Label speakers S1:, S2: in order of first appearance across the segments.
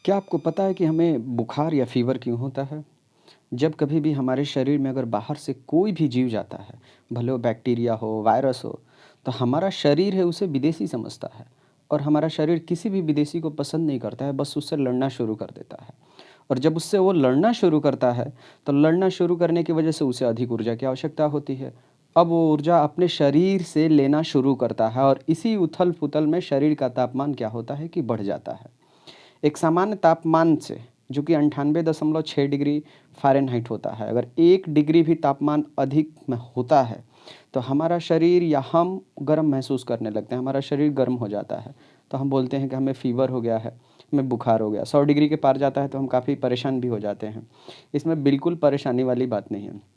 S1: क्या आपको पता है कि हमें बुखार या फ़ीवर क्यों होता है? जब कभी भी हमारे शरीर में अगर बाहर से कोई भी जीव जाता है, भले वो बैक्टीरिया हो, वायरस हो, तो हमारा शरीर है उसे विदेशी समझता है और हमारा शरीर किसी भी विदेशी को पसंद नहीं करता है, बस उससे लड़ना शुरू कर देता है। और जब उससे वो लड़ना शुरू करता है, तो लड़ना शुरू करने की वजह से उसे अधिक ऊर्जा की आवश्यकता होती है। अब वो ऊर्जा अपने शरीर से लेना शुरू करता है और इसी उथल-पुथल में शरीर का तापमान क्या होता है कि बढ़ जाता है। एक सामान्य तापमान से जो कि 98.6 डिग्री फ़ारेनहाइट होता है, अगर 1 डिग्री भी तापमान अधिक में होता है, तो हमारा शरीर या हम गर्म महसूस करने लगते हैं, हमारा शरीर गर्म हो जाता है। तो हम बोलते हैं कि हमें फ़ीवर हो गया है, हमें बुखार हो गया। 100 डिग्री के पार जाता है तो हम काफ़ी परेशान भी हो जाते हैं। इसमें बिल्कुल परेशानी वाली बात नहीं है।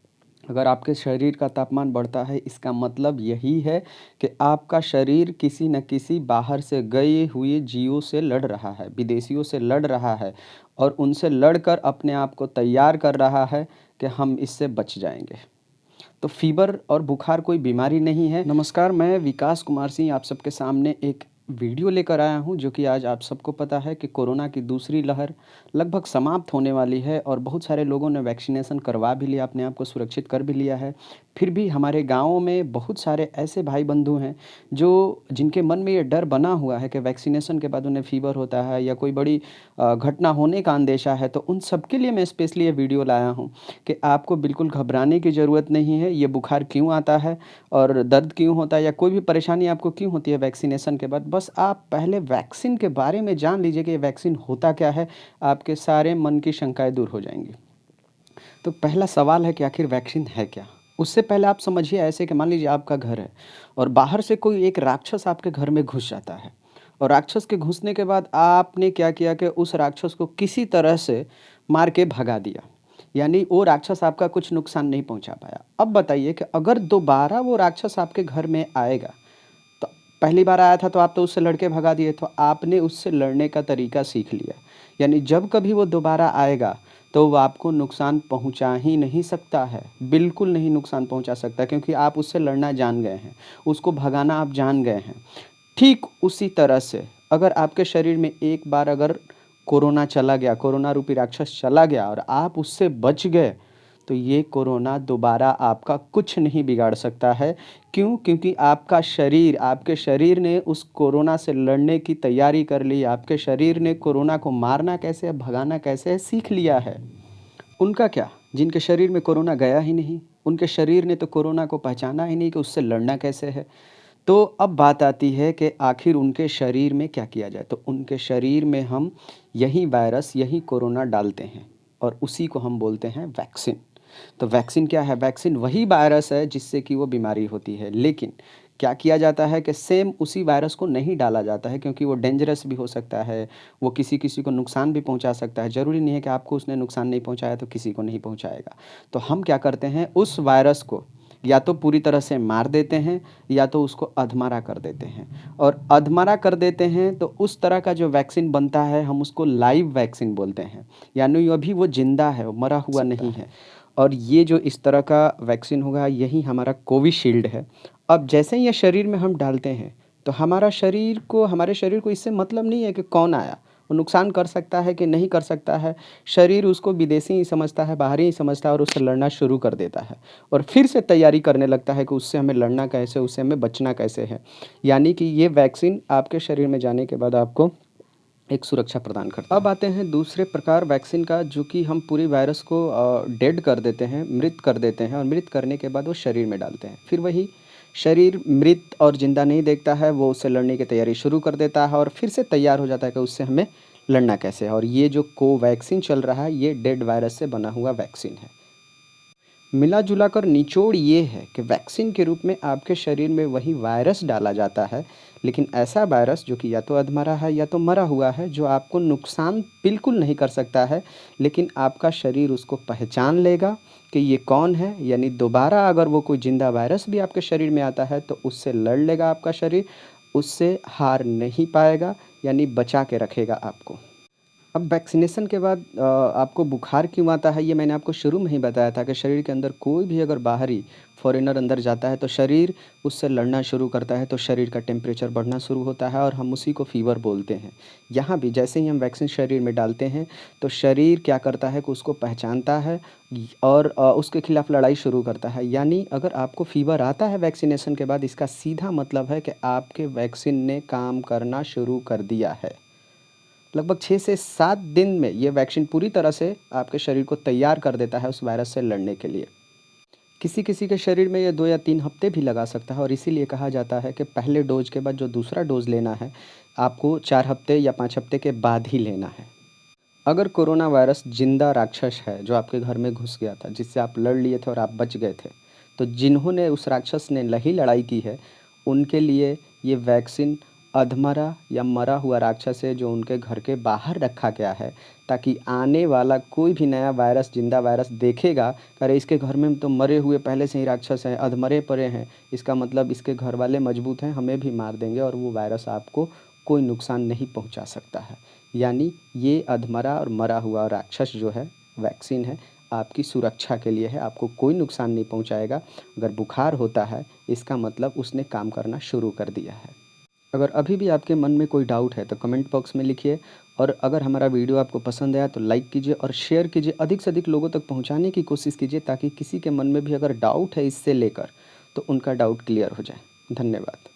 S1: अगर आपके शरीर का तापमान बढ़ता है, इसका मतलब यही है कि आपका शरीर किसी न किसी बाहर से गए हुए जीवों से लड़ रहा है, विदेशियों से लड़ रहा है और उनसे लड़कर अपने आप को तैयार कर रहा है कि हम इससे बच जाएँगे। तो फ़ीवर और बुखार कोई बीमारी नहीं है। नमस्कार, मैं विकास कुमार सिंह आप सबके सामने एक वीडियो लेकर आया हूँ, जो कि आज आप सबको पता है कि कोरोना की दूसरी लहर लगभग समाप्त होने वाली है और बहुत सारे लोगों ने वैक्सीनेशन करवा भी लिया, अपने आप को सुरक्षित कर भी लिया है। फिर भी हमारे गाँव में बहुत सारे ऐसे भाई बंधु हैं, जो जिनके मन में ये डर बना हुआ है कि वैक्सीनेशन के बाद उन्हें फ़ीवर होता है या कोई बड़ी घटना होने का अंदेशा है। तो उन सबके लिए मैं स्पेशली ये वीडियो लाया हूँ कि आपको बिल्कुल घबराने की ज़रूरत नहीं है। ये बुखार क्यों आता है और दर्द क्यों होता है या कोई भी परेशानी आपको क्यों होती है वैक्सीनेशन के बाद, बस आप पहले वैक्सीन के बारे में जान लीजिए कि ये वैक्सीन होता क्या है, आपके सारे मन की शंकाएँ दूर हो जाएँगी। तो पहला सवाल है कि आखिर वैक्सीन है क्या? उससे पहले आप समझिए ऐसे कि मान लीजिए आपका घर है और बाहर से कोई एक राक्षस आपके घर में घुस जाता है और राक्षस के घुसने के बाद आपने क्या किया कि उस राक्षस को किसी तरह से मार के भगा दिया। यानी वो राक्षस आपका कुछ नुकसान नहीं पहुँचा पाया। अब बताइए कि अगर दोबारा वो राक्षस आपके घर में आएगा, तो पहली बार आया था तो आप तो उससे लड़ के भगा दिए, तो आपने उससे लड़ने का तरीका सीख लिया। यानी जब कभी वो दोबारा आएगा, तो वो आपको नुकसान पहुँचा ही नहीं सकता है, बिल्कुल नहीं नुकसान पहुँचा सकता क्योंकि आप उससे लड़ना जान गए हैं, उसको भगाना आप जान गए हैं। ठीक उसी तरह से अगर आपके शरीर में एक बार अगर कोरोना चला गया, कोरोना रूपी राक्षस चला गया और आप उससे बच गए, तो ये कोरोना दोबारा आपका कुछ नहीं बिगाड़ सकता है। क्यों? क्योंकि आपके शरीर ने उस कोरोना से लड़ने की तैयारी कर ली, आपके शरीर ने कोरोना को मारना कैसे है, भगाना कैसे है, सीख लिया है। उनका क्या? जिनके शरीर में कोरोना गया ही नहीं, उनके शरीर ने तो कोरोना को पहचाना ही नहीं कि उससे लड़ना कैसे है। तो अब बात आती है कि आखिर उनके शरीर में क्या किया जाए? तो उनके शरीर में हम यही वायरस, यही कोरोना डालते हैं और उसी को हम बोलते हैं वैक्सीन। तो वैक्सीन क्या है? वैक्सीन वही वायरस है जिससे कि वो बीमारी होती है। लेकिन क्या किया जाता है कि सेम उसी वायरस को नहीं डाला जाता है क्योंकि वो डेंजरस भी हो सकता है, वो किसी-किसी को नुकसान भी पहुँचा सकता है। ज़रूरी नहीं है कि आपको उसने नुकसान नहीं पहुँचाया तो किसी को नहीं पहुँचाएगा। तो हम क्या करते हैं, उस वायरस को या तो पूरी तरह से मार देते हैं या तो उसको अधमरा कर देते हैं और अधमरा कर देते हैं तो उस तरह का जो वैक्सीन बनता है हम उसको लाइव वैक्सीन बोलते हैं। यानी अभी वो ज़िंदा है, वो मरा हुआ नहीं है। और ये जो इस तरह का वैक्सीन होगा यही हमारा कोविशील्ड है। अब जैसे ही ये शरीर में हम डालते हैं, तो हमारे शरीर को इससे मतलब नहीं है कि कौन आया, वो नुकसान कर सकता है कि नहीं कर सकता है। शरीर उसको विदेशी ही समझता है, बाहरी ही समझता है और उससे लड़ना शुरू कर देता है और फिर से तैयारी करने लगता है कि उससे हमें लड़ना कैसे, उससे हमें बचना कैसे है। यानी कि ये वैक्सीन आपके शरीर में जाने के बाद आपको एक सुरक्षा प्रदान करता है। अब आते हैं दूसरे प्रकार वैक्सीन का, जो कि हम पूरी वायरस को डेड कर देते हैं, मृत कर देते हैं और मृत करने के बाद वो शरीर में डालते हैं। फिर वही शरीर मृत और ज़िंदा नहीं देखता है, वो उससे लड़ने की तैयारी शुरू कर देता है और फिर से तैयार हो जाता है कि उससे हमें लड़ना कैसे है। और ये जो कोवैक्सीन चल रहा है, ये डेड वायरस से बना हुआ वैक्सीन है। मिला-जुला कर निचोड़ ये है कि वैक्सीन के रूप में आपके शरीर में वही वायरस डाला जाता है, लेकिन ऐसा वायरस जो कि या तो अधमरा है या तो मरा हुआ है, जो आपको नुकसान बिल्कुल नहीं कर सकता है, लेकिन आपका शरीर उसको पहचान लेगा कि ये कौन है। यानी दोबारा अगर वो कोई ज़िंदा वायरस भी आपके शरीर में आता है, तो उससे लड़ लेगा आपका शरीर, उससे हार नहीं पाएगा, यानी बचा के रखेगा आपको। अब वैक्सीनेशन के बाद आपको बुखार क्यों आता है, ये मैंने आपको शुरू में ही बताया था कि शरीर के अंदर कोई भी अगर बाहरी फ़ॉरेनर अंदर जाता है तो शरीर उससे लड़ना शुरू करता है, तो शरीर का टेम्परेचर बढ़ना शुरू होता है और हम उसी को फ़ीवर बोलते हैं। यहाँ भी जैसे ही हम वैक्सीन शरीर में डालते हैं तो शरीर क्या करता है कि उसको पहचानता है और उसके खिलाफ लड़ाई शुरू करता है। यानी अगर आपको फ़ीवर आता है वैक्सीनेशन के बाद, इसका सीधा मतलब है कि आपके वैक्सीन ने काम करना शुरू कर दिया है। लगभग 6 से 7 दिन में ये वैक्सीन पूरी तरह से आपके शरीर को तैयार कर देता है उस वायरस से लड़ने के लिए। किसी-किसी के शरीर में ये 2 या 3 हफ्ते भी लगा सकता है और इसीलिए कहा जाता है कि पहले डोज़ के बाद जो दूसरा डोज़ लेना है, आपको 4 हफ्ते या 5 हफ्ते के बाद ही लेना है। अगर कोरोना वायरस ज़िंदा राक्षस है जो आपके घर में घुस गया था, जिससे आप लड़ लिए थे और आप बच गए थे, तो जिन्होंने उस राक्षस ने लही लड़ाई की है, उनके लिए ये वैक्सीन अधमरा या मरा हुआ राक्षस है जो उनके घर के बाहर रखा गया है, ताकि आने वाला कोई भी नया वायरस, ज़िंदा वायरस देखेगा, अरे इसके घर में तो मरे हुए पहले से ही राक्षस हैं, अधमरे पड़े हैं, इसका मतलब इसके घर वाले मजबूत हैं, हमें भी मार देंगे और वो वायरस आपको कोई नुकसान नहीं पहुंचा सकता है। यानी ये अधमरा और मरा हुआ राक्षस जो है वैक्सीन है, आपकी सुरक्षा के लिए है, आपको कोई नुकसान नहीं पहुंचाएगा। अगर बुखार होता है इसका मतलब उसने काम करना शुरू कर दिया है। अगर अभी भी आपके मन में कोई डाउट है तो कमेंट बॉक्स में लिखिए, और अगर हमारा वीडियो आपको पसंद आया तो लाइक कीजिए और शेयर कीजिए, अधिक से अधिक लोगों तक पहुंचाने की कोशिश कीजिए, ताकि किसी के मन में भी अगर डाउट है इससे लेकर तो उनका डाउट क्लियर हो जाए। धन्यवाद।